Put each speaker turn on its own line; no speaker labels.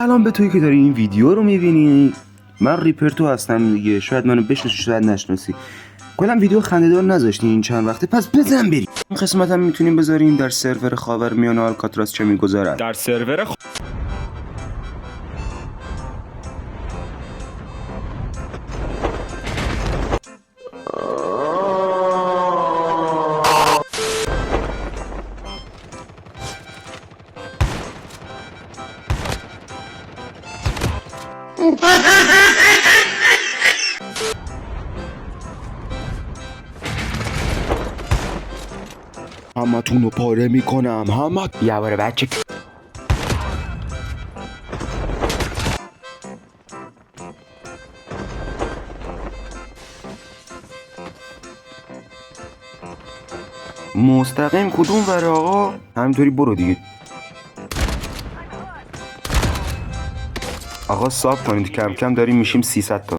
الان به تویی که داری این ویدیو رو میبینی، من ریپرتو هستم دیگه. شاید منو بشناسی شاید نشناسی. کلا ویدیو خنده‌دار نذاشتی این چند وقته، پس بزن بریم. این قسمت هم میتونیم بذاریم در سرور خاورمیانه آلکاتراس چه میگذرد.
در سرور
همتون رو پاره میکنم. یه باره بچه مستقیم کدوم ور آقا؟ همینطوری برو دیگه. آقا صاف کنید، کم کم داریم میشیم 300 تا.